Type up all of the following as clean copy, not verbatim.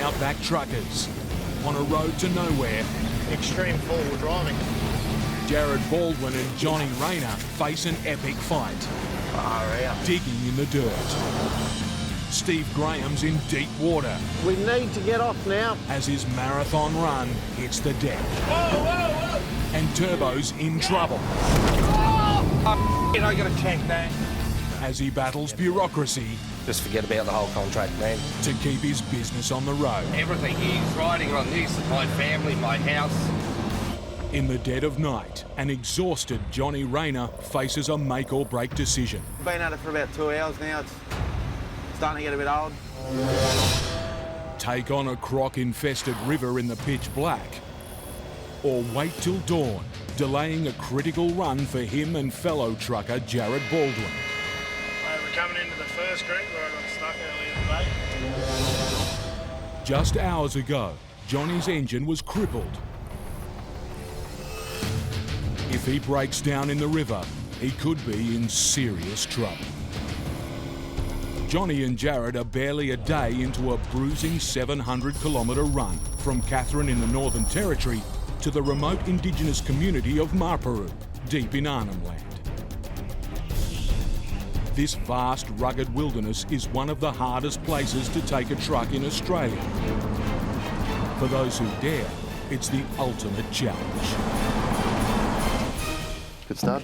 Outback Truckers. On a road to nowhere, Extreme forward driving. Jared Baldwin and Johnny Rayner face an epic fight. Far out. Digging in the dirt. Steve Graham's in deep water We need to get off now. as his marathon run hits the deck. Whoa, whoa, whoa! And Turbo's in trouble I gotta check that. as he battles bureaucracy Just forget about the whole contract, man. to keep his business on the road. Everything is riding on this, my family, my house. In the dead of night, an exhausted Johnny Rayner faces a make-or-break decision. Been at it for about 2 hours now. It's starting to get a bit old. Take on a croc-infested river in the pitch black, or wait till dawn, delaying a critical run for him and fellow trucker Jared Baldwin. We're coming into the first creek where I got stuck earlier today. Just hours ago, Johnny's engine was crippled. If he breaks down in the river, he could be in serious trouble. Johnny and Jared are barely a day into a bruising 700-kilometre run from Katherine in the Northern Territory to the remote Indigenous community of Marparu, deep in Arnhem Land. This vast, rugged wilderness is one of the hardest places to take a truck in Australia. For those who dare, it's the ultimate challenge. Good stuff.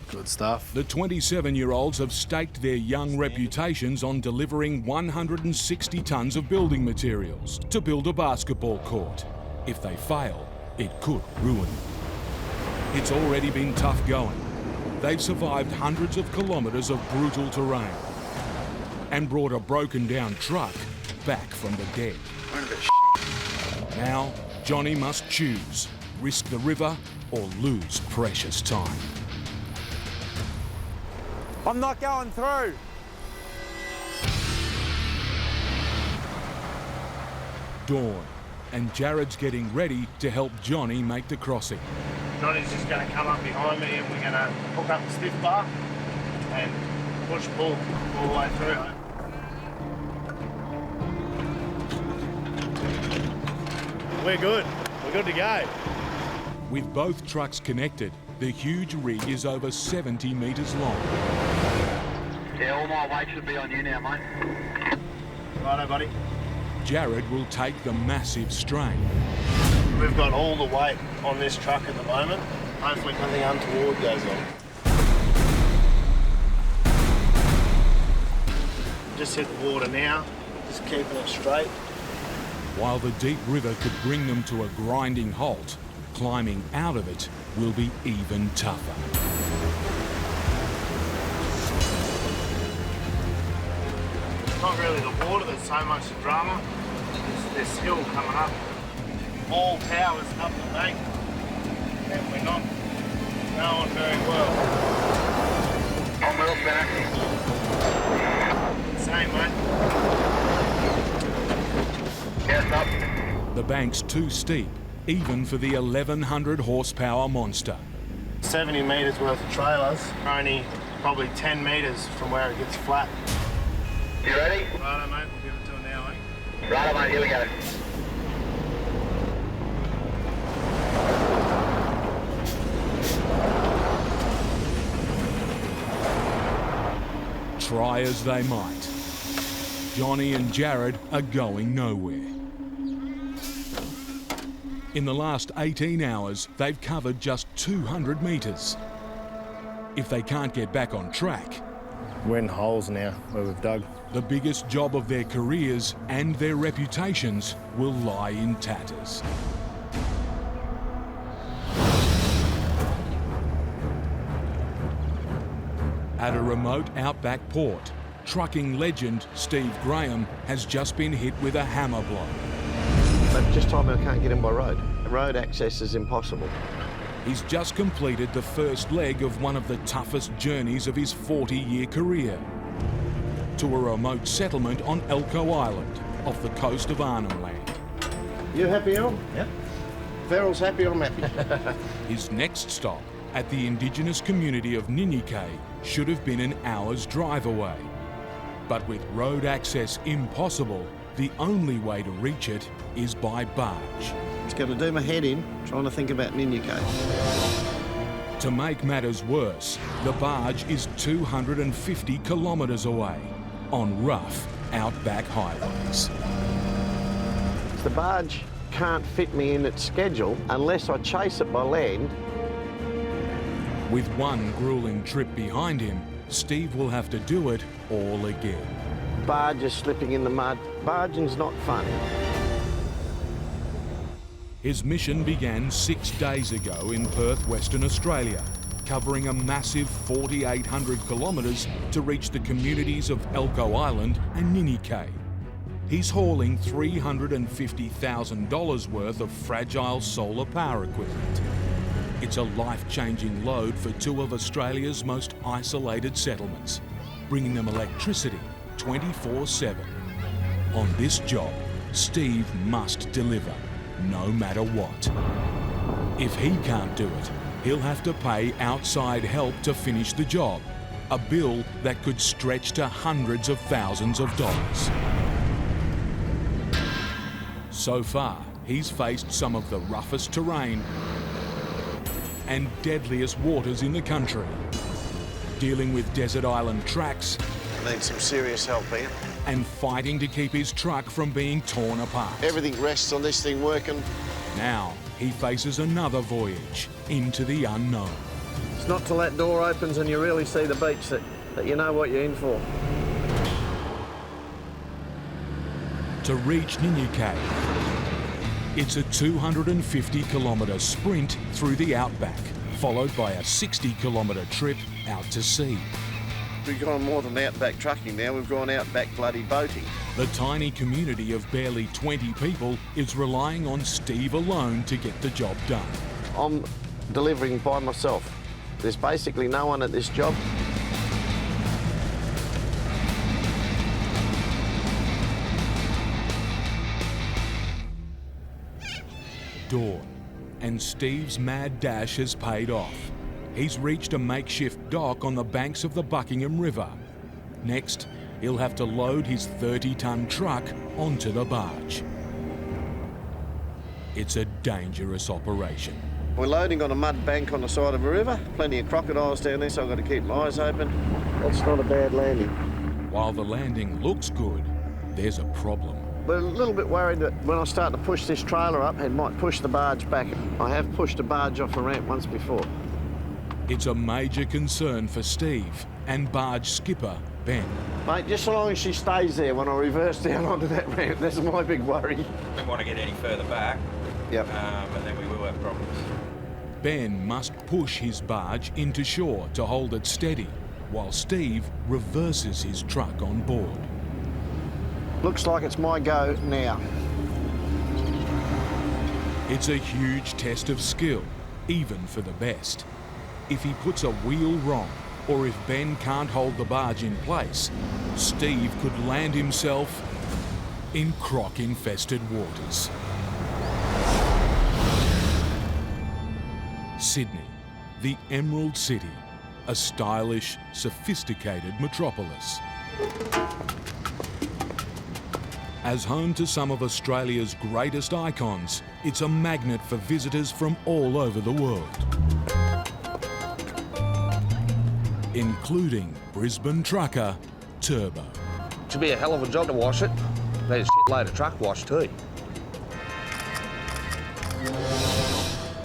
Good stuff. The 27-year-olds have staked their young reputations on delivering 160 tonnes of building materials to build a basketball court. If they fail, it could ruin them. It's already been tough going. They've survived hundreds of kilometres of brutal terrain and brought a broken-down truck back from the dead. Now, Johnny must choose, risk the river or lose precious time. I'm not going through. Dawn, and Jared's getting ready to help Johnny make the crossing. Johnny's just going to come up behind me and we're going to hook up the stiff bar and push pull all the way through. We're good. We're good to go. With both trucks connected, the huge rig is over 70 metres long. Yeah, all my weight should be on you now, mate. Righto, buddy. Jared will take the massive strain. We've got all the weight on this truck at the moment. Hopefully nothing untoward goes on. Just hit the water now, just keeping it straight. While the deep river could bring them to a grinding halt, climbing out of it will be even tougher. It's not really the water that's so much the drama. It's this hill coming up. All power's up the bank, and we're not going very well. On wheel spinner. Same, mate. Gas up. The bank's too steep, even for the 1,100 horsepower monster. 70 metres worth of trailers, only probably 10 metres from where it gets flat. You ready? Righto, mate, we'll give it to it now, eh? Right, mate, here we go. Try as they might, Johnny and Jared are going nowhere. In the last 18 hours, they've covered just 200 metres. If they can't get back on track, We're in holes now where we've dug. the biggest job of their careers and their reputations will lie in tatters. At a remote outback port, trucking legend Steve Graham has just been hit with a hammer blow. They've just told me I can't get in by road. Road access is impossible. He's just completed the first leg of one of the toughest journeys of his 40-year career, to a remote settlement on Elcho Island, off the coast of Arnhem Land. You happy, Al? Yep. Farrell's happy, I'm happy. His next stop, at the Indigenous community of Ninyike, should have been an hour's drive away. But with road access impossible, The only way to reach it is by barge. It's going to do my head in trying to think about Ninuke. To make matters worse, the barge is 250 kilometres away on rough outback highways. The barge can't fit me in its schedule unless I chase it by land. With one grueling trip behind him, Steve will have to do it all again. Barge is slipping in the mud. Barging's not fun. His mission began 6 days ago in Perth, Western Australia, covering a massive 4,800 kilometres to reach the communities of Elcho Island and Ninuke. He's hauling $350,000 worth of fragile solar power equipment. It's a life-changing load for two of Australia's most isolated settlements, bringing them electricity 24/7. On this job, Steve must deliver, no matter what. If he can't do it, he'll have to pay outside help to finish the job, a bill that could stretch to hundreds of thousands of dollars. So far, he's faced some of the roughest terrain and deadliest waters in the country, dealing with desert island tracks I need some serious help here. and fighting to keep his truck from being torn apart. Everything rests on this thing working. Now, he faces another voyage into the unknown. It's not till that door opens and you really see the beach that you know what you're in for. To reach Ninuke, it's a 250 kilometre sprint through the outback, followed by a 60 kilometre trip out to sea. We've gone more than outback trucking now, we've gone outback bloody boating. The tiny community of barely 20 people is relying on Steve alone to get the job done. I'm delivering by myself. There's basically no one at this job. Dawn, and Steve's mad dash has paid off. He's reached a makeshift dock on the banks of the Buckingham River. Next, he'll have to load his 30-ton truck onto the barge. It's a dangerous operation. We're loading on a mud bank on the side of a river. Plenty of crocodiles down there, so I've got to keep my eyes open. That's not a bad landing. While the landing looks good, there's a problem. We're a little bit worried that when I start to push this trailer up, it might push the barge back. I have pushed a barge off a ramp once before. It's a major concern for Steve and barge skipper Ben. Mate, just so long as she stays there when I reverse down onto that ramp, that's my big worry. Don't want to get any further back, Yep. and then we will have problems. Ben must push his barge into shore to hold it steady, while Steve reverses his truck on board. Looks like it's my go now. It's a huge test of skill, even for the best. If he puts a wheel wrong, or if Ben can't hold the barge in place, Steve could land himself in croc-infested waters. Sydney, the Emerald City, a stylish, sophisticated metropolis. As home to some of Australia's greatest icons, it's a magnet for visitors from all over the world, including Brisbane trucker Turbo. Should be a hell of a job to wash it. Need a shitload of truck wash too.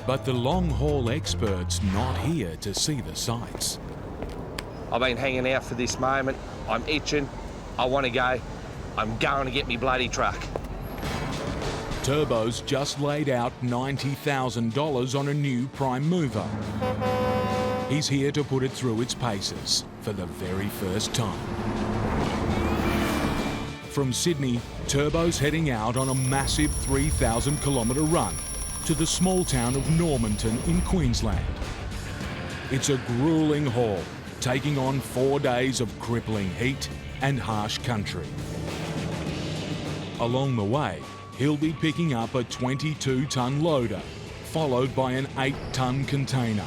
But the long-haul expert's not here to see the sights. I've been hanging out for this moment. I'm itching. I want to go. I'm going to get me bloody truck. Turbo's just laid out $90,000 on a new prime mover. He's here to put it through its paces for the very first time. From Sydney, Turbo's heading out on a massive 3,000 kilometre run to the small town of Normanton in Queensland. It's a grueling haul, taking on 4 days of crippling heat and harsh country. Along the way, he'll be picking up a 22-ton loader, followed by an 8-ton container.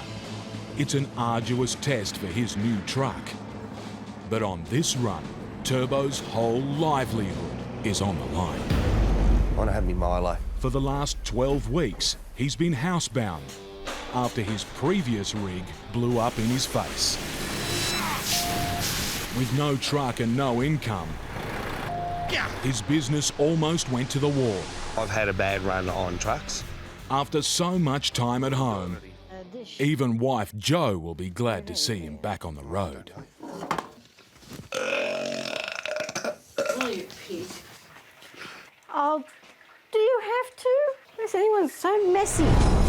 It's an arduous test for his new truck. But on this run, Turbo's whole livelihood is on the line. I want to have me Milo. For the last 12 weeks, he's been housebound after his previous rig blew up in his face. With no truck and no income, his business almost went to the wall. I've had a bad run on trucks. After so much time at home, even wife Jo will be glad to see him back on the road. Oh, you pig. Oh, do you have to? Is anyone so messy?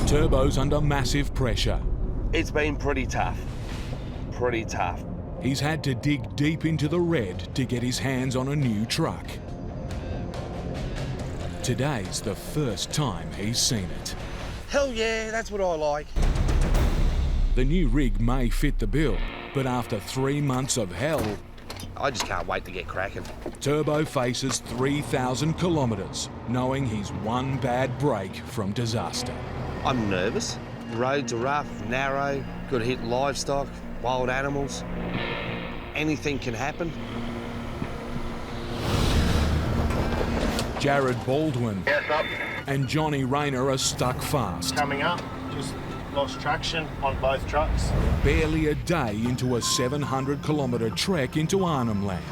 Turbo's under massive pressure. It's been pretty tough. Pretty tough. He's had to dig deep into the red to get his hands on a new truck. Today's the first time he's seen it. Hell yeah, that's what I like. The new rig may fit the bill, but after 3 months of hell, I just can't wait to get cracking. Turbo faces 3,000 kilometres, knowing he's one bad break from disaster. I'm nervous. Roads are rough, narrow, could hit livestock, wild animals. Anything can happen. Jared Baldwin Yes, up. and Johnny Rayner are stuck fast. Coming up, just lost traction on both trucks. Barely a day into a 700-kilometre trek into Arnhem Land.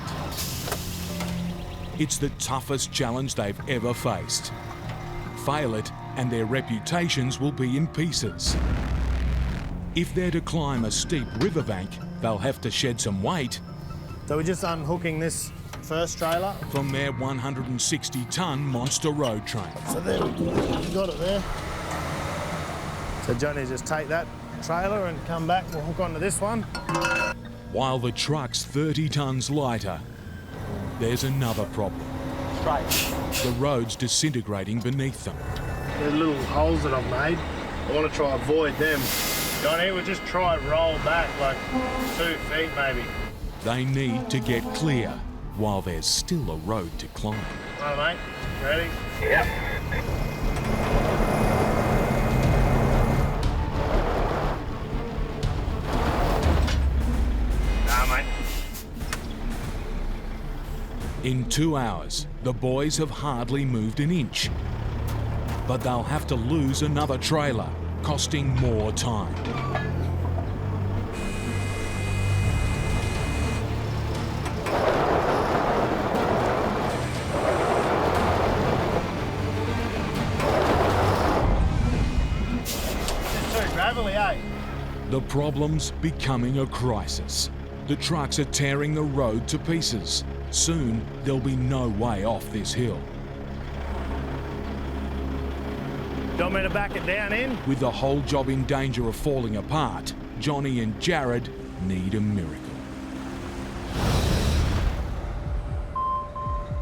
It's the toughest challenge they've ever faced. Fail it, and their reputations will be in pieces. If they're to climb a steep riverbank, they'll have to shed some weight So we're just unhooking this first trailer. from their 160-tonne monster road train. So there we go. Got it there. So Johnny, just take that trailer and come back. We'll hook onto this one. While the truck's 30 tonnes lighter, there's another problem. Straight. The road's disintegrating beneath them. There's little holes that I've made. I want to try avoid them. Johnny, we'll just try roll back like 2 feet maybe. They need to get clear while there's still a road to climb. All right, mate. Ready? Yep. Nah, mate. In 2 hours, the boys have hardly moved an inch. But they'll have to lose another trailer, costing more time. Gravelly, eh? The problem's becoming a crisis. The trucks are tearing the road to pieces. Soon, there'll be no way off this hill. Do you want me to back it down in? With the whole job in danger of falling apart, Johnny and Jared need a miracle.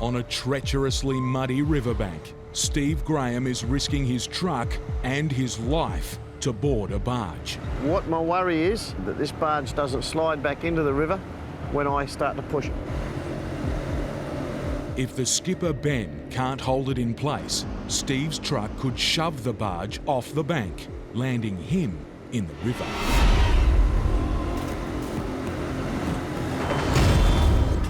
On a treacherously muddy riverbank, Steve Graham is risking his truck and his life to board a barge. What my worry is that this barge doesn't slide back into the river when I start to push it. If the skipper, Ben, can't hold it in place, Steve's truck could shove the barge off the bank, landing him in the river.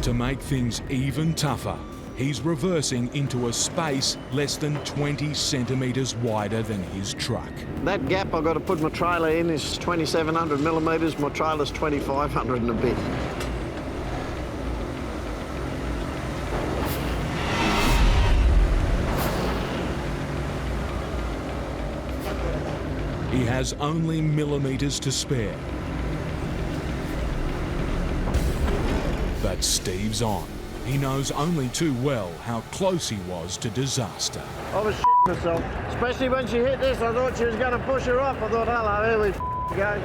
To make things even tougher, he's reversing into a space less than 20 centimetres wider than his truck. That gap I've got to put my trailer in is 2,700 millimetres. My trailer's 2,500 and a bit. He has only millimetres to spare. But Steve's on. He knows only too well how close he was to disaster. I was shitting myself, especially when she hit this. I thought she was going to push her off. I thought, hello, here we go.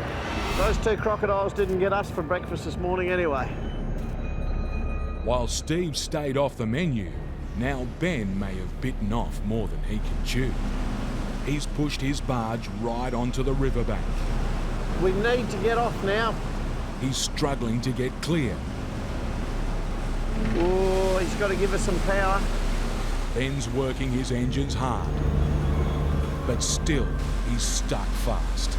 Those 2 crocodiles didn't get us for breakfast this morning anyway. While Steve stayed off the menu, now Ben may have bitten off more than he can chew. He's pushed his barge right onto the riverbank. We need to get off now. He's struggling to get clear. Oh, he's got to give us some power. Ben's working his engines hard. But still, he's stuck fast.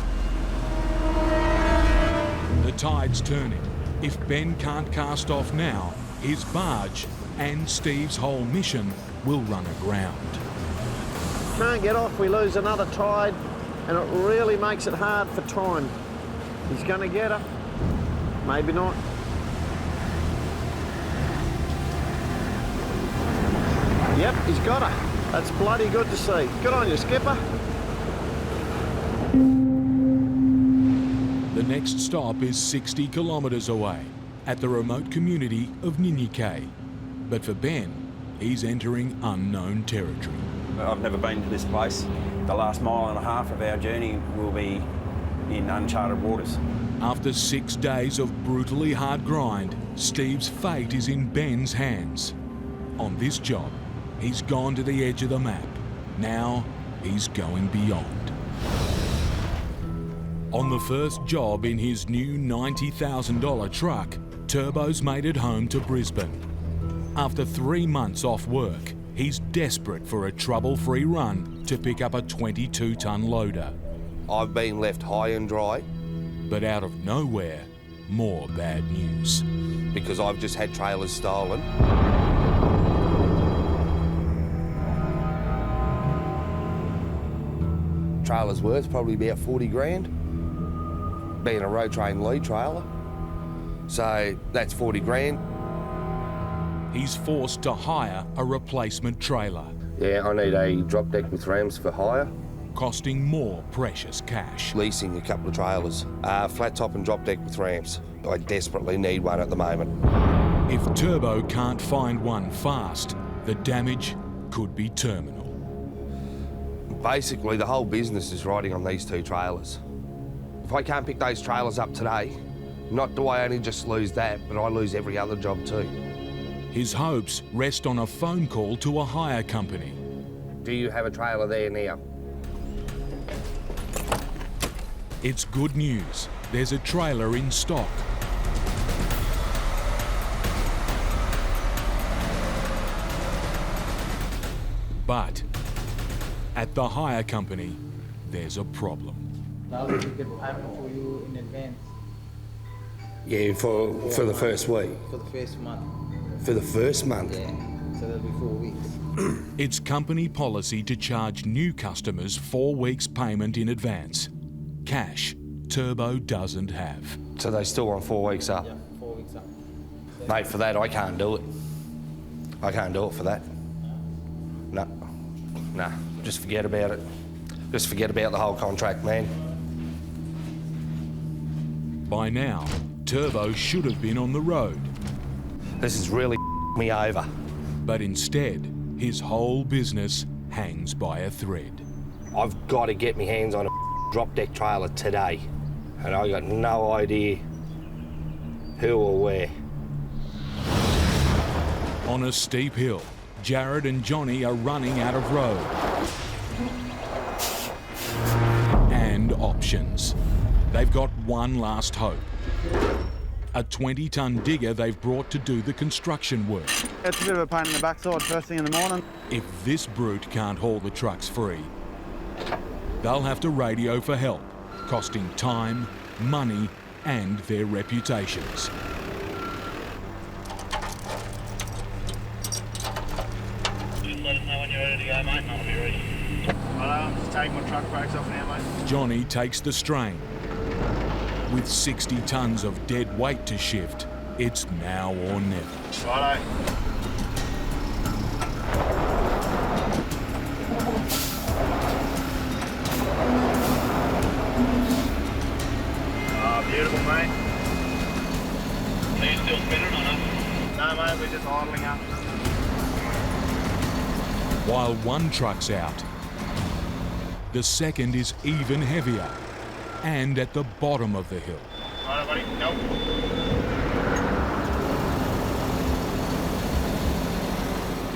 The tide's turning. If Ben can't cast off now, his barge and Steve's whole mission will run aground. Can't get off, we lose another tide, and it really makes it hard for time. He's going to get her, maybe not. Yep, he's got her. That's bloody good to see. Good on you, skipper. The next stop is 60 kilometres away, at the remote community of Ninyike. But for Ben, he's entering unknown territory. I've never been to this place. The last mile and a half of our journey will be in uncharted waters. After 6 days of brutally hard grind, Steve's fate is in Ben's hands. On this job, he's gone to the edge of the map. Now, he's going beyond. On the first job in his new $90,000 truck, Turbo's made it home to Brisbane. After 3 months off work, he's desperate for a trouble-free run to pick up a 22-tonne loader. I've been left high and dry. But out of nowhere, more bad news. Because I've just had trailers stolen. Trailer's worth probably about 40 grand. Being a road train lead trailer. So that's 40 grand. He's forced to hire a replacement trailer, Yeah, I need a drop deck with rams for hire. costing more precious cash. Leasing a couple of trailers. Flat top and drop deck with ramps. I desperately need one at the moment. If Turbo can't find one fast, the damage could be terminal. Basically, the whole business is riding on these two trailers. If I can't pick those trailers up today, not do I only just lose that, but I lose every other job too. His hopes rest on a phone call to a hire company. Do you have a trailer there now? It's good news. There's a trailer in stock. But at the hire company, there's a problem. Now we get payment for you in advance Yeah, for the first week. for the first month. For the first month? Yeah, so that'll be 4 weeks. It's company policy to charge new customers 4 weeks' payment in advance. Cash Turbo doesn't have. So they still want 4 weeks up? Yeah, 4 weeks up. Mate, for that, I can't do it. I can't do it for that. No. Nah, just forget about it. Just forget about the whole contract, man. By now, Turbo should have been on the road, This is really me over. but instead, his whole business hangs by a thread. I've got to get my hands on a drop deck trailer today. And I got no idea who or where. On a steep hill, Jared and Johnny are running out of road and options. They've got one last hope. A 20-tonne digger they've brought to do the construction work. It's a bit of a pain in the backside first thing in the morning. If this brute can't haul the trucks free, they'll have to radio for help, costing time, money, and their reputations. Just let us know when you're ready to go, mate, and I'll be ready. I'll just take my truck brakes off now, mate. Johnny takes the strain. With 60 tonnes of dead weight to shift, it's now or never. Righto. Oh, beautiful, mate. Are you still spinning or not? No, mate, we're just idling up. While one truck's out, the second is even heavier and at the bottom of the hill. Righto, buddy. Nope.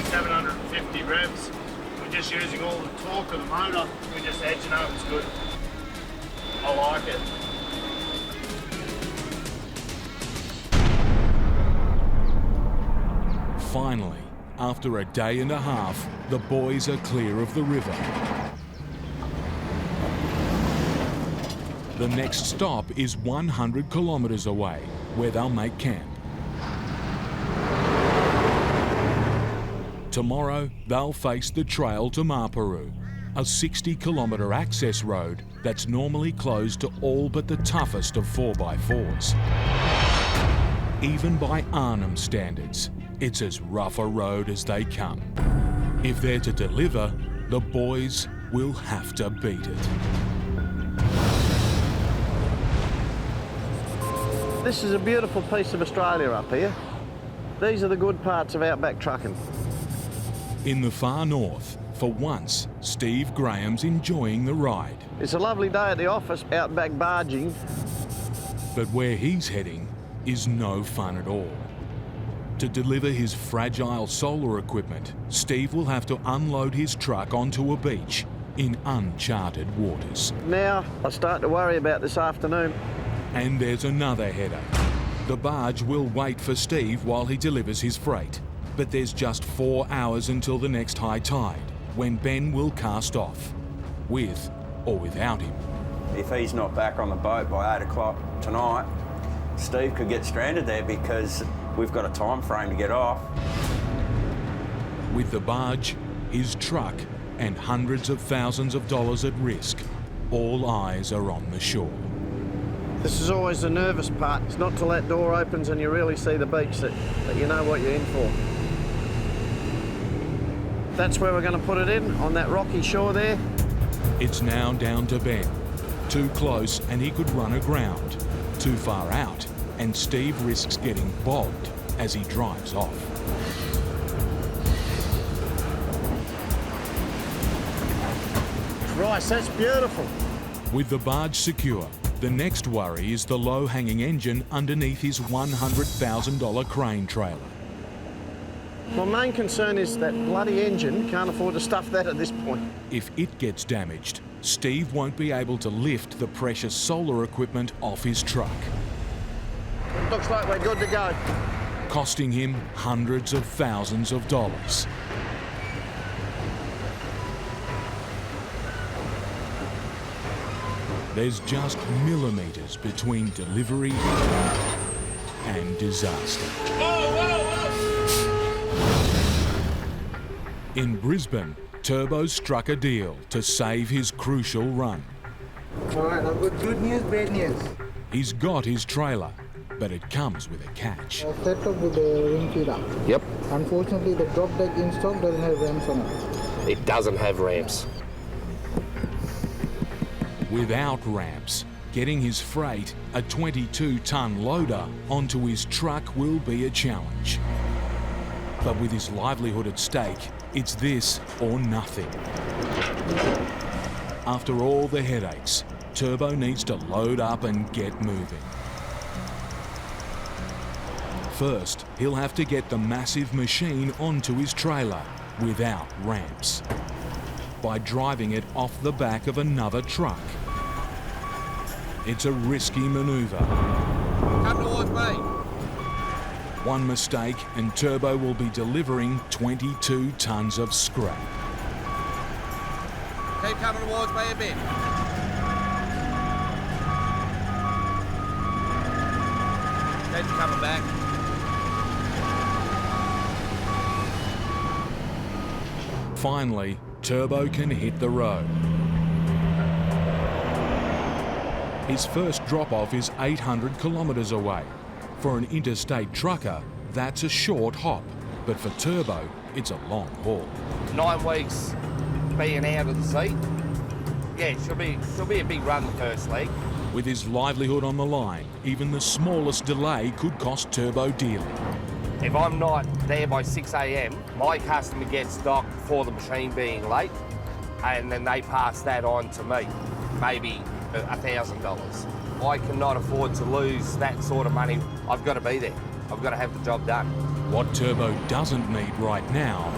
750 revs. We're just using all the torque of the motor. We're just edging up. It's good. I like it. Finally, after a day and a half, the boys are clear of the river. The next stop is 100 kilometres away, where they'll make camp. Tomorrow, they'll face the trail to Maparu, a 60-kilometre access road that's normally closed to all but the toughest of 4x4s. Even by Arnhem standards, it's as rough a road as they come. If they're to deliver, the boys will have to beat it. This is a beautiful piece of Australia up here. These are the good parts of outback trucking. In the far north, for once, Steve Graham's enjoying the ride. It's a lovely day at the office, outback barging. But where he's heading is no fun at all. To deliver his fragile solar equipment, Steve will have to unload his truck onto a beach in uncharted waters. Now, I start to worry about this afternoon. And there's another headache. The barge will wait for Steve while he delivers his freight. But there's just 4 hours until the next high tide, when Ben will cast off, with or without him. If he's not back on the boat by 8 o'clock tonight, Steve could get stranded there because we've got a time frame to get off. With the barge, his truck, and hundreds of thousands of dollars at risk, all eyes are on the shore. This is always the nervous part. It's not till that door opens and you really see the beach that you know what you're in for. That's where we're going to put it in, on that rocky shore there. It's now down to Ben. Too close and he could run aground. Too far out and Steve risks getting bogged as he drives off. Rice, that's beautiful. With the barge secure, the next worry is the low-hanging engine underneath his $100,000 crane trailer. My main concern is that bloody engine. Can't afford to stuff that at this point. If it gets damaged, Steve won't be able to lift the precious solar equipment off his truck, Looks like we're good to go. costing him hundreds of thousands of dollars. There's just millimetres between delivery and disaster. In Brisbane, Turbo struck a deal to save his crucial run. All right, I've got good news, bad news. He's got his trailer, but it comes with a catch. I've set up with the ring feeder. Yep, Unfortunately, the drop deck in stock doesn't have ramps on it. it doesn't have ramps. Without ramps, getting his freight, a 22-ton loader, onto his truck will be a challenge. But with his livelihood at stake, it's this or nothing. After all the headaches, Turbo needs to load up and get moving. First, he'll have to get the massive machine onto his trailer without ramps, by driving it off the back of another truck. It's a risky manoeuvre. Come towards me. One mistake and Turbo will be delivering 22 tonnes of scrap. Keep coming towards me a bit. Keep coming back. Finally, Turbo can hit the road. His first drop-off is 800 kilometres away. For an interstate trucker, that's a short hop, but for Turbo, it's a long haul. 9 weeks being out of the seat. Yeah, she'll be a big run the first leg. With his livelihood on the line, even the smallest delay could cost Turbo dearly. If I'm not there by 6 a.m, my customer gets docked for the machine being late, and then they pass that on to me, maybe $1,000. I cannot afford to lose that sort of money. I've got to be there. I've got to have the job done. What Turbo doesn't need right now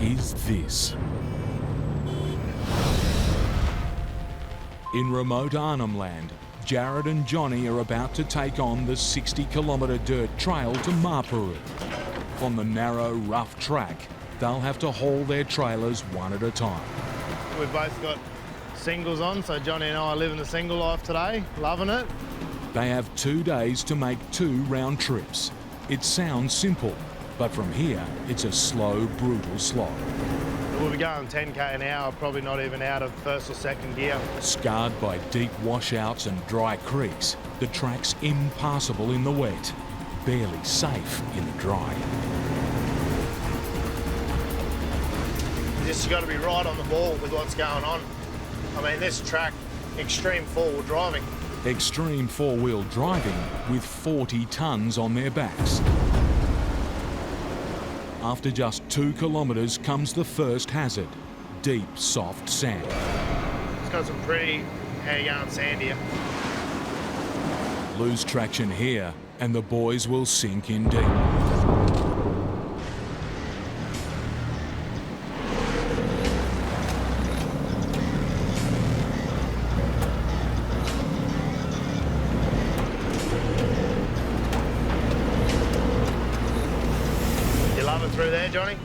is this. In remote Arnhem Land, Jared and Johnny are about to take on the 60-kilometre dirt trail to Maparu. On the narrow, rough track, they'll have to haul their trailers one at a time. We've both got singles on, so Johnny and I are living the single life today, loving it. They have 2 days to make 2 round trips. It sounds simple, But from here, it's a slow, brutal slog. We'll be going 10k an hour, probably not even out of first or second gear. Scarred by deep washouts and dry creeks, the track's impassable in the wet, barely safe in the dry. You just got to be right on the ball with what's going on. I mean, this track, extreme four-wheel driving. Extreme four-wheel driving with 40 tonnes on their backs. After just 2 kilometres comes the first hazard, deep, soft sand. It's got some pretty hang-on sand here. Lose traction here and the boys will sink in deep. Through there, Johnny?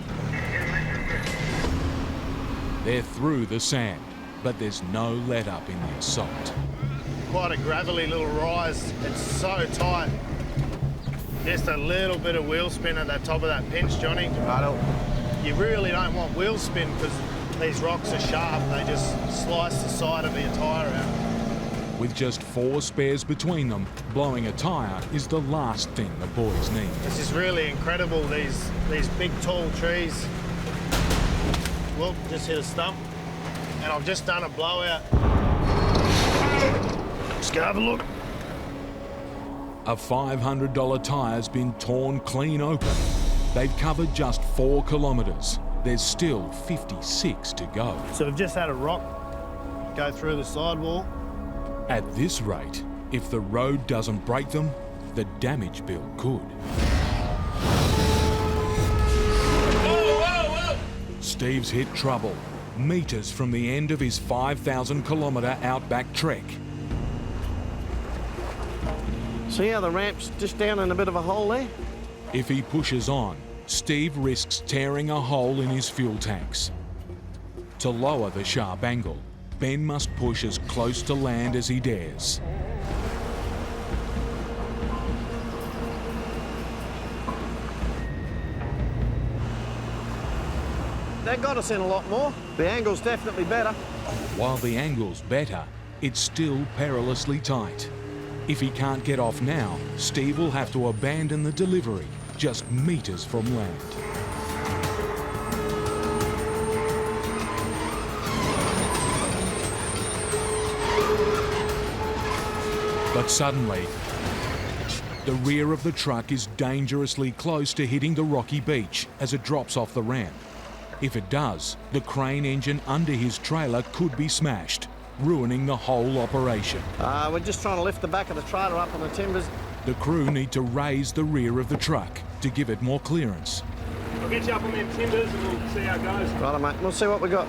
They're through the sand, but there's no let-up in the assault. Quite a gravelly little rise. It's so tight. Just a little bit of wheel spin at the top of that pinch, Johnny. You really don't want wheel spin because these rocks are sharp. They just slice the side of your tyre out. With just 4 spares between them, blowing a tyre is the last thing the boys need. This is really incredible, these big tall trees. Whoop, just hit a stump. And I've just done a blowout. Let's go have a look. A $500 tyre's been torn clean open. They've covered just 4 kilometres. There's still 56 to go. So we've just had a rock go through the sidewall. At this rate, if the road doesn't break them, the damage bill could. Whoa, whoa, whoa! Steve's hit trouble, metres from the end of his 5,000-kilometre Outback trek. See how the ramp's just down in a bit of a hole there? If he pushes on, Steve risks tearing a hole in his fuel tanks. To lower the sharp angle, Ben must push as close to land as he dares. That got us in a lot more. The angle's definitely better. While the angle's better, it's still perilously tight. If he can't get off now, Steve will have to abandon the delivery just metres from land. But suddenly, the rear of the truck is dangerously close to hitting the rocky beach as it drops off the ramp. If it does, the crane engine under his trailer could be smashed, ruining the whole operation. We're just trying to lift the back of the trailer up on the timbers. The crew need to raise the rear of the truck to give it more clearance. I'll get you up on them timbers and we'll see how it goes. Right, mate, we'll see what we got.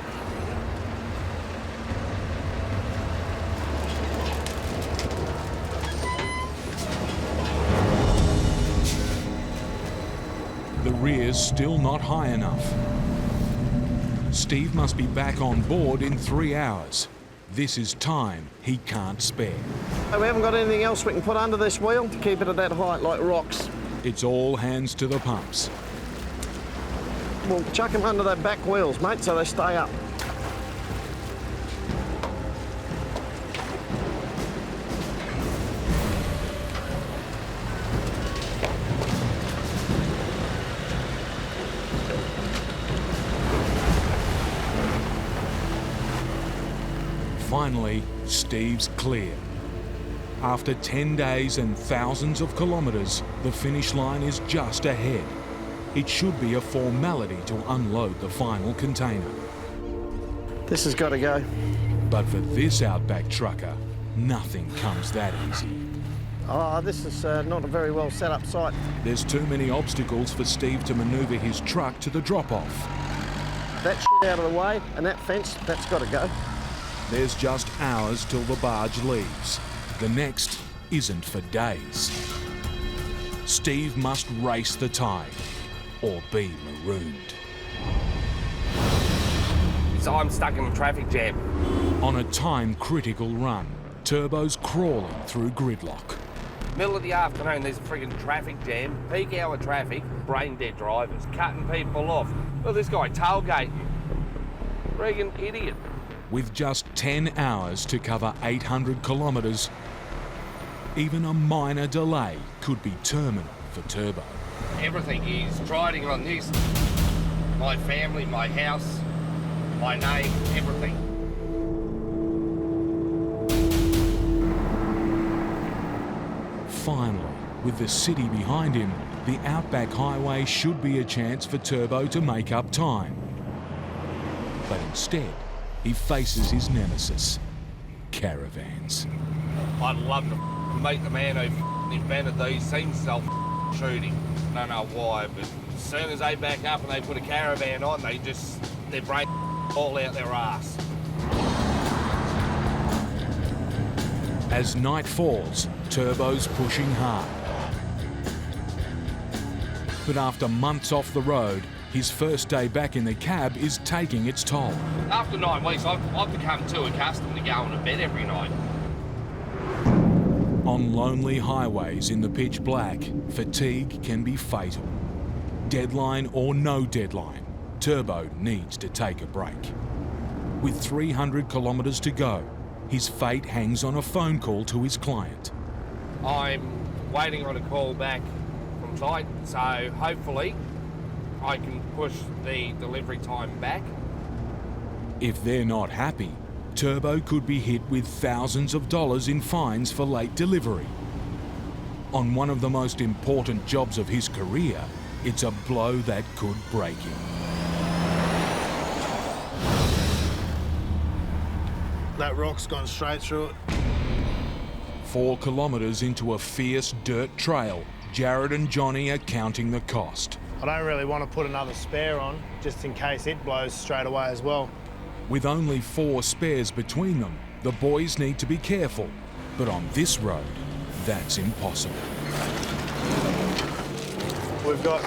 The rear's still not high enough. Steve must be back on board in 3 hours. This is time he can't spare. We haven't got anything else we can put under this wheel to keep it at that height, like rocks. It's all hands to the pumps. We'll chuck them under their back wheels, mate, so they stay up. Finally, Steve's clear. After 10 days and thousands of kilometres, the finish line is just ahead. It should be a formality to unload the final container. This has got to go. But for this Outback trucker, nothing comes that easy. Oh, this is not a very well set up site. There's too many obstacles for Steve to manoeuvre his truck to the drop-off. That shit out of the way and that fence, that's got to go. There's just hours till the barge leaves. The next isn't for days. Steve must race the tide or be marooned. So I'm stuck in a traffic jam. On a time-critical run, Turbo's crawling through gridlock. Middle of the afternoon, there's a friggin' traffic jam, peak hour traffic, brain dead drivers, cutting people off. Well, this guy tailgating. Friggin' idiot. With just 10 hours to cover 800 kilometres, even a minor delay could be terminal for Turbo. Everything is riding on this. My family, my house, my name, everything. Finally, with the city behind him, the Outback Highway should be a chance for Turbo to make up time. But instead, he faces his nemesis, caravans. I'd love to meet the man who invented these. Seems self-shooting. I don't know why, but as soon as they back up and they put a caravan on, their brain all out their ass. As night falls, Turbo's pushing hard. But after months off the road, his first day back in the cab is taking its toll. After 9 weeks, I've become too accustomed to going to bed every night. On lonely highways in the pitch black, fatigue can be fatal. Deadline or no deadline, Turbo needs to take a break. With 300 kilometres to go, his fate hangs on a phone call to his client. I'm waiting on a call back from site, so hopefully I can push the delivery time back. If they're not happy, Turbo could be hit with thousands of dollars in fines for late delivery. On one of the most important jobs of his career, it's a blow that could break him. That rock's gone straight through it. 4 kilometres into a fierce dirt trail, Jared and Johnny are counting the cost. I don't really want to put another spare on, just in case it blows straight away as well. With only 4 spares between them, the boys need to be careful. But on this road, that's impossible. We've got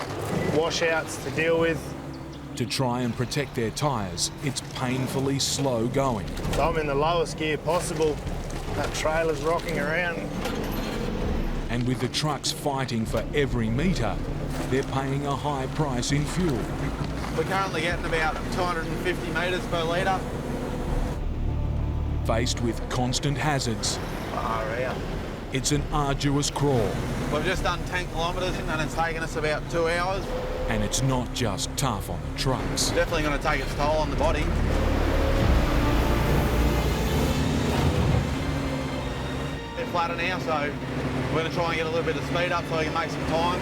washouts to deal with. To try and protect their tyres, it's painfully slow going. So I'm in the lowest gear possible. That trailer's rocking around. And with the trucks fighting for every metre, they're paying a high price in fuel. We're currently getting about 250 metres per litre. Faced with constant hazards, Far out. it's an arduous crawl. We've just done 10 kilometres and it's taken us about 2 hours. And it's not just tough on the trucks. Definitely going to take its toll on the body. They're flatter now, so we're going to try and get a little bit of speed up so we can make some time.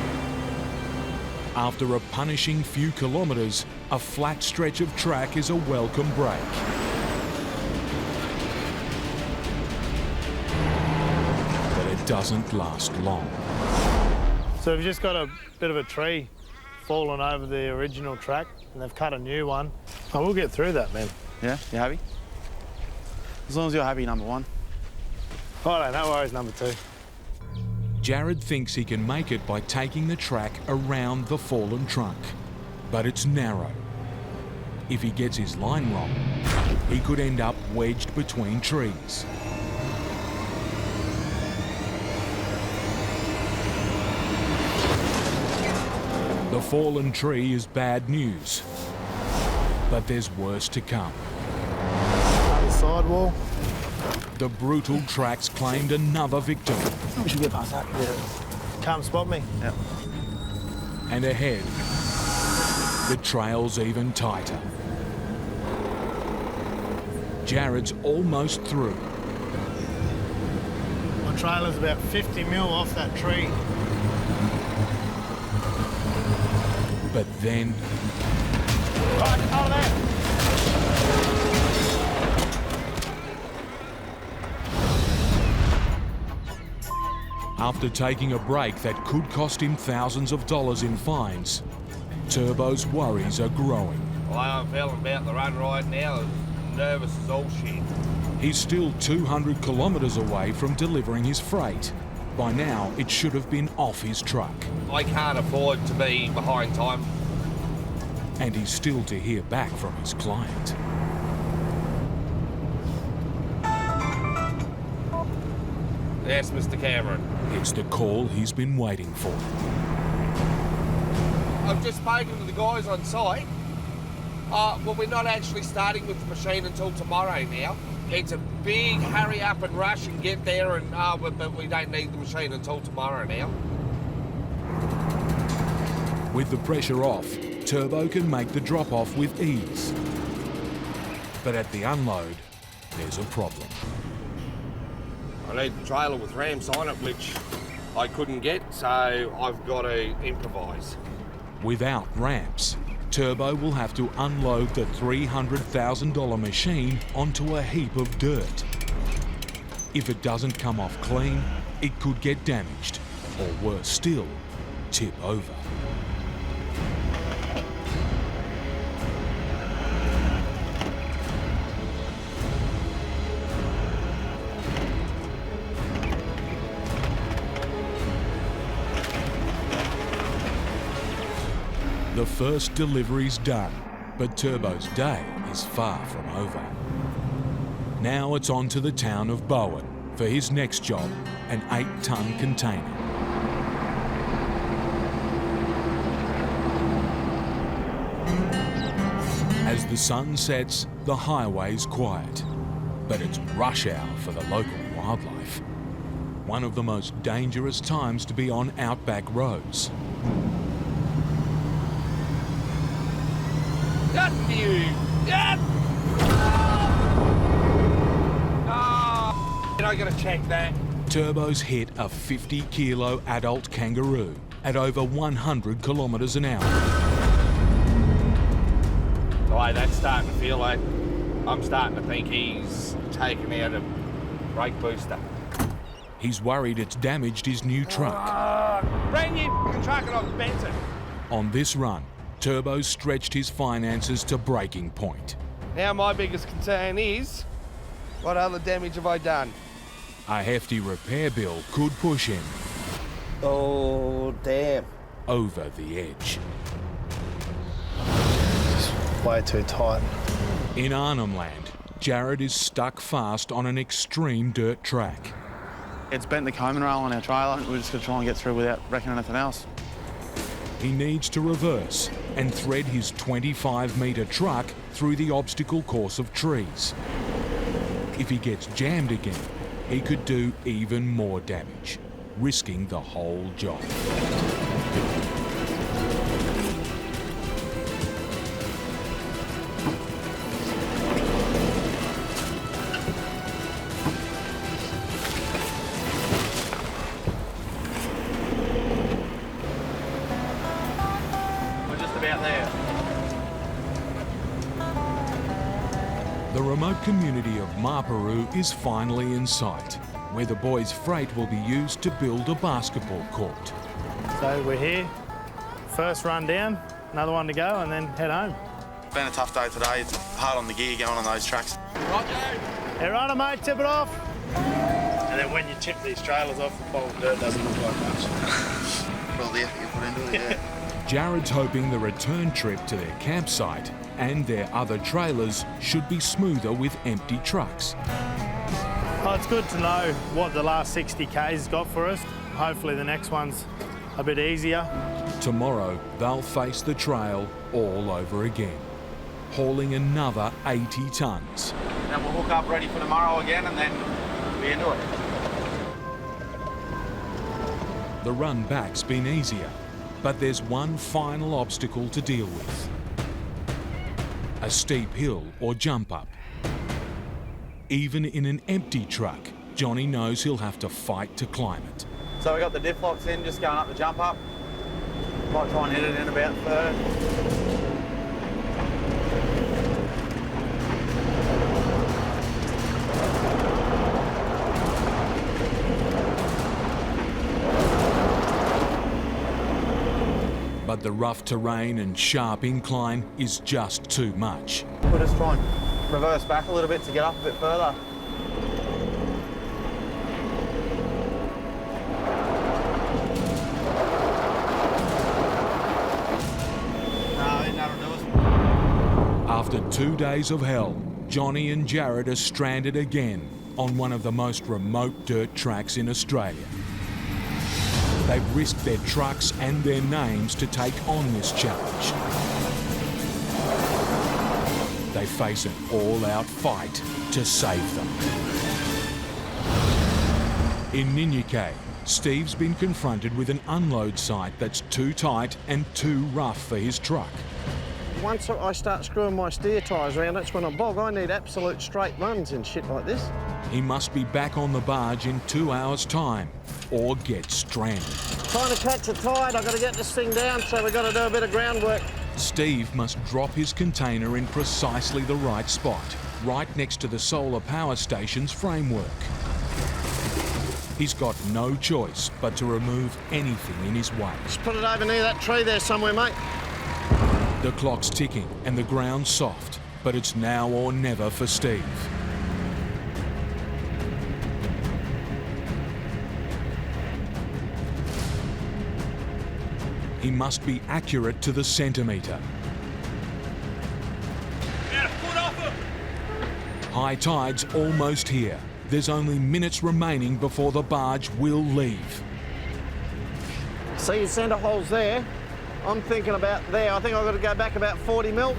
After a punishing few kilometres, a flat stretch of track is a welcome break. But it doesn't last long. So we've just got a bit of a tree fallen over the original track and they've cut a new one. Oh, we'll get through that, man. Yeah, you happy? As long as you're happy, number one. Righto, no worries, number 2. Jared thinks he can make it by taking the track around the fallen trunk. But it's narrow. If he gets his line wrong, he could end up wedged between trees. The fallen tree is bad news, but there's worse to come. Another sidewall. The brutal tracks claimed another victim. We should get past that. Yeah. Can't spot me. Yep. And ahead, the trail's even tighter. Jared's almost through. My trailer's about 50 mil off that tree. But then, Right, out of there. after taking a break that could cost him thousands of dollars in fines, Turbo's worries are growing. Well, I'm feeling about the run right now. Nervous as all shit. He's still 200 kilometres away from delivering his freight. By now, it should have been off his truck. I can't afford to be behind time. And he's still to hear back from his client. Yes, Mr. Cameron. It's the call he's been waiting for. I've just spoken to the guys on site. Well, we're not actually starting with the machine until tomorrow now. It's a big hurry up and rush and get there, and but we don't need the machine until tomorrow now. With the pressure off, Turbo can make the drop-off with ease. But at the unload, there's a problem. I need the trailer with ramps on it, which I couldn't get, so I've got to improvise. Without ramps, Turbo will have to unload the $300,000 machine onto a heap of dirt. If it doesn't come off clean, it could get damaged, or worse still, tip over. The first delivery's done, but Turbo's day is far from over. Now it's on to the town of Bowen for his next job, an 8-ton container. As the sun sets, the highway's quiet, but it's rush hour for the local wildlife. One of the most dangerous times to be on outback roads. Got you! Yep! I gotta check that. Turbo's hit a 50-kilo adult kangaroo at over 100 kilometres an hour. The way that's starting to feel like, I'm starting to think he's taken out a brake booster. He's worried it's damaged his new truck. Brand new f***ing truck and I've bent it. On this run, Turbo's stretched his finances to breaking point. Now my biggest concern is, what other damage have I done? A hefty repair bill could push him Oh, damn. over the edge. Way too tight. In Arnhem Land, Jared is stuck fast on an extreme dirt track. It's bent the combing rail on our trailer. We're just going to try and get through without wrecking anything else. He needs to reverse and thread his 25-metre truck through the obstacle course of trees. If he gets jammed again, he could do even more damage, risking the whole job. We're just about there. The remote community of Maparu is finally in sight, where the boys' freight will be used to build a basketball court. So we're here. First run down, another one to go, and then head home. It's been a tough day today. It's hard on the gear going on those tracks. Hey, righto, mate, tip it off. And then when you tip these trailers off, the pile of dirt doesn't look like much. Well, the effort you put into it, yeah. Jared's hoping the return trip to their campsite and their other trailers should be smoother with empty trucks. Oh, it's good to know what the last 60K's got for us. Hopefully the next one's a bit easier. Tomorrow, they'll face the trail all over again, hauling another 80 tonnes. Then we'll hook up ready for tomorrow again and then be into it. The run back's been easier, but there's one final obstacle to deal with. A steep hill or jump up. Even in an empty truck, Johnny knows he'll have to fight to climb it. So we got the diff locks in, just going up the jump up. Might try and hit it in about third. But the rough terrain and sharp incline is just too much. We'll just try and reverse back a little bit to get up a bit further. That'll do us. After 2 days of hell, Johnny and Jared are stranded again, on one of the most remote dirt tracks in Australia. They've risked their trucks and their names to take on this challenge. They face an all-out fight to save them. In Ninyakay, Steve's been confronted with an unload site that's too tight and too rough for his truck. Once I start screwing my steer tyres around, that's when I bog. I need absolute straight runs and shit like this. He must be back on the barge in 2 hours' time or get stranded. Trying to catch a tide, I've got to get this thing down, so we've got to do a bit of groundwork. Steve must drop his container in precisely the right spot, right next to the solar power station's framework. He's got no choice but to remove anything in his way. Just put it over near that tree there somewhere, mate. The clock's ticking and the ground's soft, but it's now or never for Steve. He must be accurate to the centimetre. Get a foot off him! High tide's almost here. There's only minutes remaining before the barge will leave. See your centre holes there? I'm thinking about there. I think I've got to go back about 40 mil.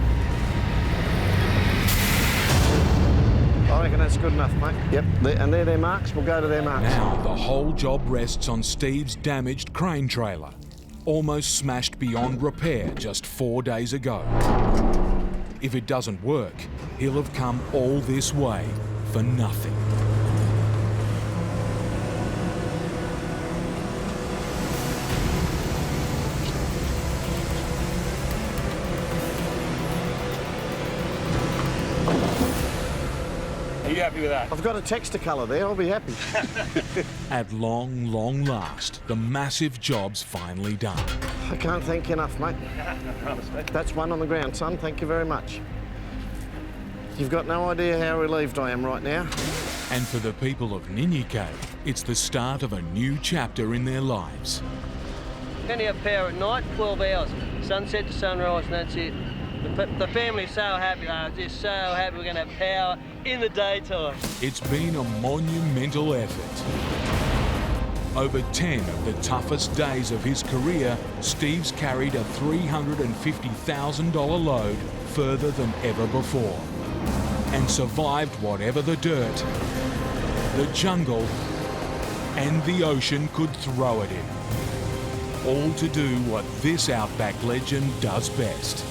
I reckon that's good enough, mate. Yep, and they're their marks. We'll go to their marks. Now the whole job rests on Steve's damaged crane trailer, almost smashed beyond repair just 4 days ago. If it doesn't work, he'll have come all this way for nothing. Are you happy with that? I've got a texture colour there. I'll be happy. At long, long last, the massive job's finally done. I can't thank you enough, mate. That's one on the ground, son. Thank you very much. You've got no idea how relieved I am right now. And for the people of Ninyakay, it's the start of a new chapter in their lives. We only have power at night, 12 hours, sunset to sunrise, and that's it. The family's so happy, they're just so happy we're going to have power in the daytime. It's been a monumental effort. Over 10 of the toughest days of his career, Steve's carried a $350,000 load further than ever before and survived whatever the dirt, the jungle and the ocean could throw at him. All to do what this Outback legend does best: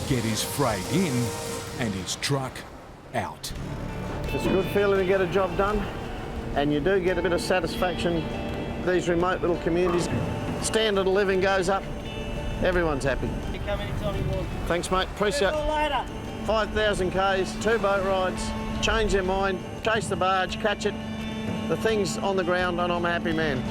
get his freight in and his truck out. It's a good feeling to get a job done, and you do get a bit of satisfaction. These remote little communities, standard of living goes up, everyone's happy. You come anytime you want. Thanks, mate. Appreciate it. Later. 5,000 Ks, 2 boat rides, change their mind, chase the barge, catch it. The thing's on the ground, and I'm a happy man.